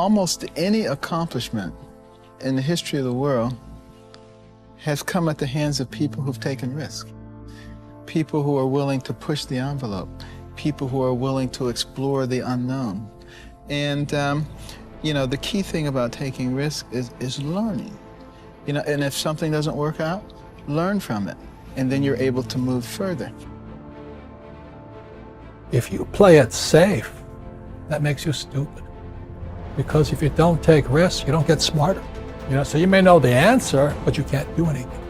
almost any accomplishment in the history of the world has come at the hands of people who've taken risks. People who are willing to push the envelope. People who are willing to explore the unknown. And, you know, the key thing about taking risks is learning. You know, and if something doesn't work out, learn from it. And then you're able to move further. If you play it safe, that makes you stupid. Because if you don't take risks, you don't get smarter. You know, so you may know the answer, but you can't do anything.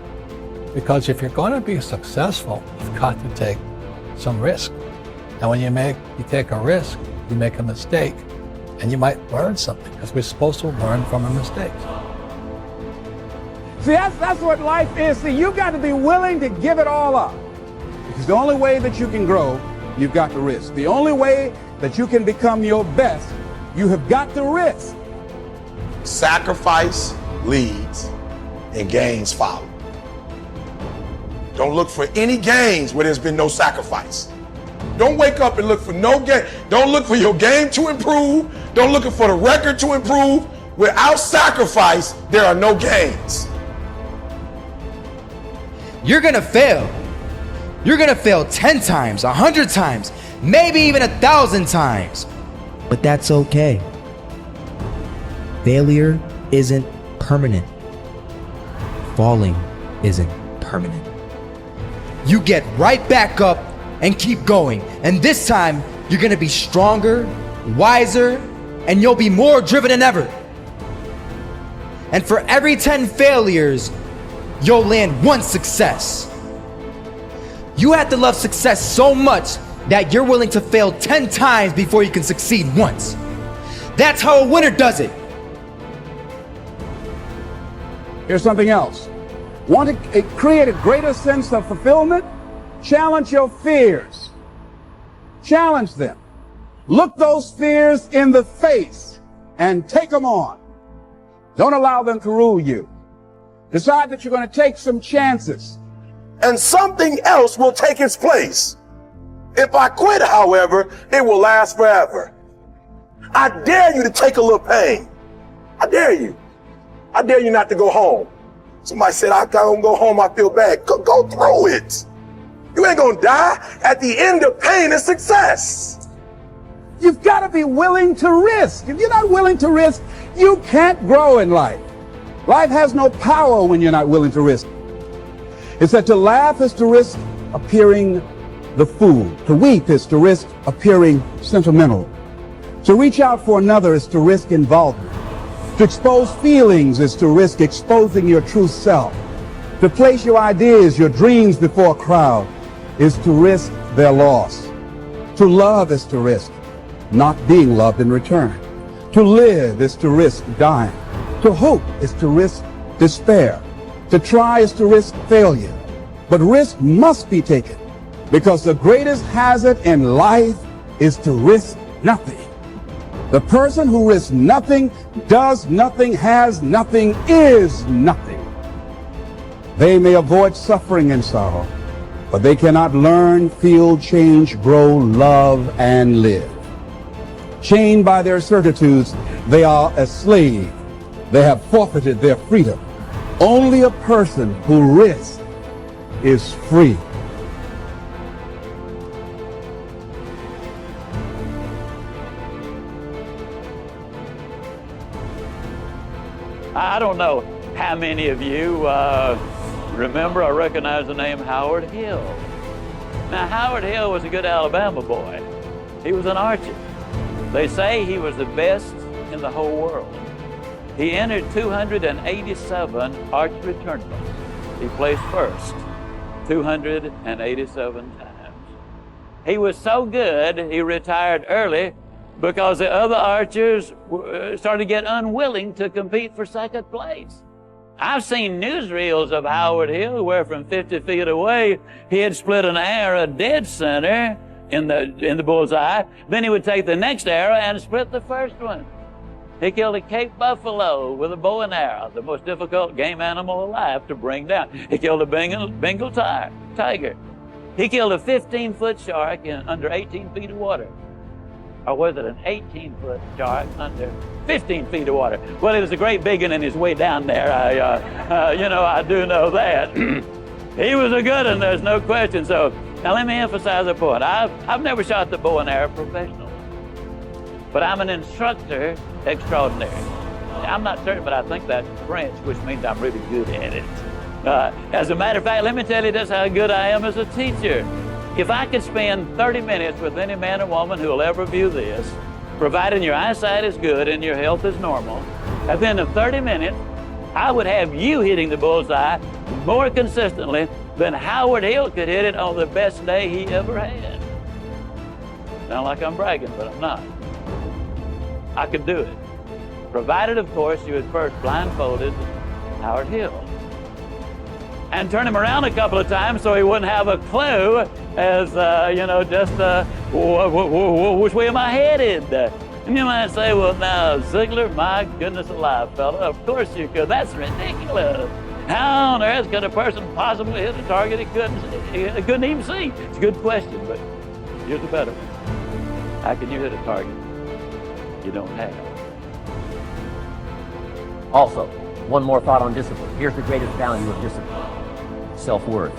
Because if you're going to be successful, you've got to take some risk. And when you take a risk, you make a mistake, and you might learn something, because we're supposed to learn from our mistakes. See, that's what life is. See, you've got to be willing to give it all up. Because the only way that you can grow, you've got to risk. The only way that you can become your best, you have got to risk. Sacrifice leads and gains follow. Don't look for any gains where there's been no sacrifice. Don't wake up and look for no gain. Don't look for your game to improve. Don't look for the record to improve. Without sacrifice, there are no gains. You're gonna fail. You're gonna fail 10 times, 100 times, maybe even 1,000 times. But that's okay. Failure isn't permanent. Falling isn't permanent. You get right back up and keep going. And this time, you're gonna be stronger, wiser, and you'll be more driven than ever. And for every 10 failures, you'll land one success. You have to love success so much that you're willing to fail 10 times before you can succeed once. That's how a winner does it. Here's something else. Want to create a greater sense of fulfillment? Challenge your fears. Challenge them. Look those fears in the face and take them on. Don't allow them to rule you. Decide that you're going to take some chances. And something else will take its place. If I quit, however, it will last forever. I dare you to take a little pain. I dare you. I dare you not to go home. Somebody said, I don't go home, I feel bad. Go through it. You ain't gonna die. At the end of pain is success. You've got to be willing to risk. If you're not willing to risk, you can't grow in life. Life has no power when you're not willing to risk. It's that to laugh is to risk appearing the fool. To weep is to risk appearing sentimental. To reach out for another is to risk involvement. To expose feelings is to risk exposing your true self. To place your ideas, your dreams before a crowd is to risk their loss. To love is to risk not being loved in return. To live is to risk dying. To hope is to risk despair. To try is to risk failure. But risk must be taken, because the greatest hazard in life is to risk nothing. The person who risks nothing, does nothing, has nothing, is nothing. They may avoid suffering and sorrow, but they cannot learn, feel, change, grow, love, and live. Chained by their certitudes, they are a slave. They have forfeited their freedom. Only a person who risks is free. I don't know how many of you remember or recognize the name Howard Hill. Now, Howard Hill was a good Alabama boy. He was an archer. They say he was the best in the whole world. He entered 287 archery tournaments. He placed first 287 times. He was so good, he retired early because the other archers started to get unwilling to compete for second place. I've seen newsreels of Howard Hill where from 50 feet away, he had split an arrow dead center in the bullseye. Then he would take the next arrow and split the first one. He killed a Cape buffalo with a bow and arrow, the most difficult game animal alive to bring down. He killed a Bengal tiger. He killed a 15-foot shark in under 18 feet of water. or was it an 18-foot shark under 15 feet of water? Well, it was a great big one in his way down there. I do know that. He was a good one, there's no question. So now let me emphasize a point. I've never shot the bow and arrow professionally, but I'm an instructor extraordinary. I'm not certain, but I think that's French, which means I'm really good at it. As a matter of fact, let me tell you just how good I am as a teacher. If I could spend 30 minutes with any man or woman who will ever view this, providing your eyesight is good and your health is normal, at the end of 30 minutes, I would have you hitting the bullseye more consistently than Howard Hill could hit it on the best day he ever had. Sound like I'm bragging, but I'm not. I could do it. Provided, of course, you had first blindfolded Howard Hill and turn him around a couple of times so he wouldn't have a clue as, which way am I headed? And you might say, well, now, Ziegler, my goodness alive, fella, of course you could. That's ridiculous. How on earth could a person possibly hit a target he couldn't even see? It's a good question, but here's a better one. How can you hit a target you don't have? Also, one more thought on discipline. Here's the greatest value of discipline. Self-worth,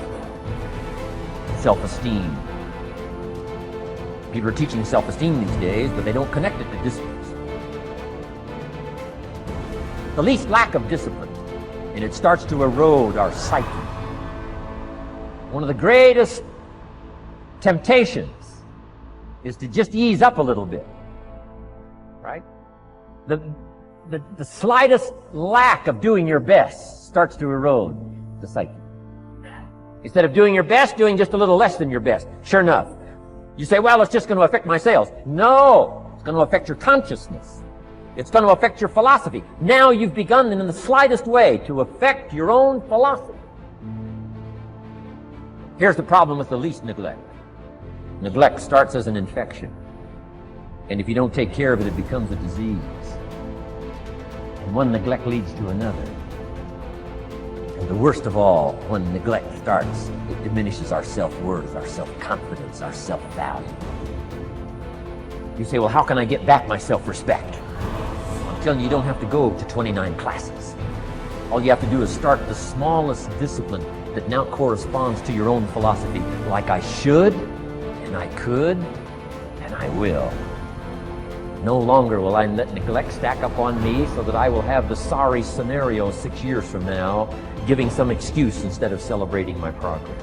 self-esteem. People are teaching self-esteem these days, but they don't connect it to discipline. The least lack of discipline, and it starts to erode our psyche. One of the greatest temptations is to just ease up a little bit, right? The slightest lack of doing your best starts to erode the psyche. Instead of doing your best, doing just a little less than your best. Sure enough. You say, well, it's just going to affect my sales. No, it's going to affect your consciousness. It's going to affect your philosophy. Now you've begun in the slightest way to affect your own philosophy. Here's the problem with the least neglect. Neglect starts as an infection. And if you don't take care of it, it becomes a disease. And one neglect leads to another. And the worst of all, when neglect starts, it diminishes our self-worth, our self-confidence, our self-value. You say, well, how can I get back my self-respect? I'm telling you, you don't have to go to 29 classes. All you have to do is start the smallest discipline that now corresponds to your own philosophy, like I should, and I could, and I will. No longer will I let neglect stack up on me so that I will have the sorry scenario 6 years from now, giving some excuse instead of celebrating my progress.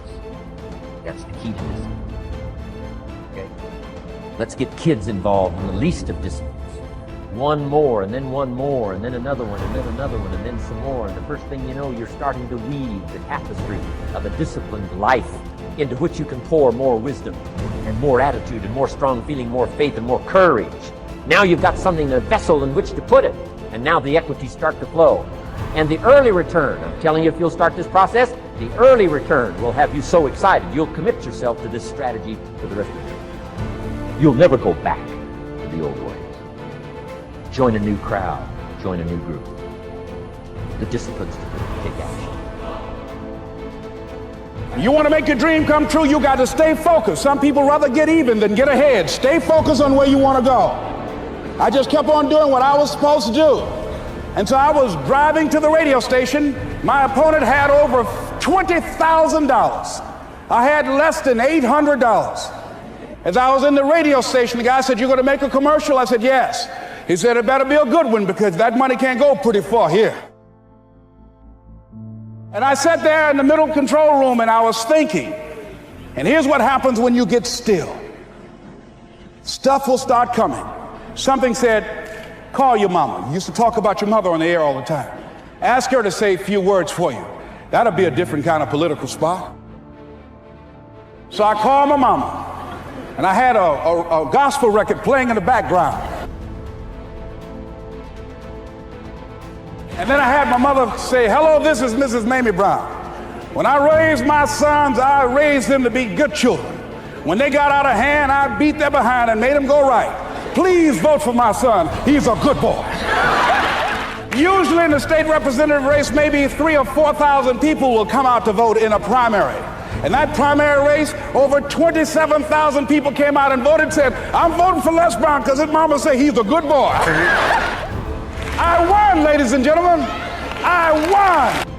That's the key to discipline. Okay? Let's get kids involved in the least of disciplines. One more, and then one more, and then another one, and then another one, and then some more. And the first thing you know, you're starting to weave the tapestry of a disciplined life into which you can pour more wisdom and more attitude and more strong feeling, more faith and more courage. Now you've got something, a vessel in which to put it. And now the equities start to flow. And the early return, I'm telling you, if you'll start this process, the early return will have you so excited. You'll commit yourself to this strategy for the rest of your life. You'll never go back to the old ways. Join a new crowd. Join a new group. The disciplines to take action. You want to make your dream come true, you got to stay focused. Some people rather get even than get ahead. Stay focused on where you want to go. I just kept on doing what I was supposed to do. And so I was driving to the radio station. My opponent had over $20,000. I had less than $800. As I was in the radio station, the guy said, "You're going to make a commercial?" I said, "Yes." He said, "It better be a good one because that money can't go pretty far here." And I sat there in the middle control room and I was thinking, and here's what happens when you get still. Stuff will start coming. Something said, "Call your mama." You used to talk about your mother on the air all the time. Ask her to say a few words for you. That'll be a different kind of political spot. So I called my mama, and I had a gospel record playing in the background. And then I had my mother say, "Hello, this is Mrs. Mamie Brown. When I raised my sons, I raised them to be good children. When they got out of hand, I beat their behind and made them go right. Please vote for my son. He's a good boy." Usually in the state representative race, maybe 3,000 or 4,000 people will come out to vote in a primary. In that primary race, over 27,000 people came out and voted and said, I'm voting for Les Brown because his mama said he's a good boy. I won, ladies and gentlemen. I won.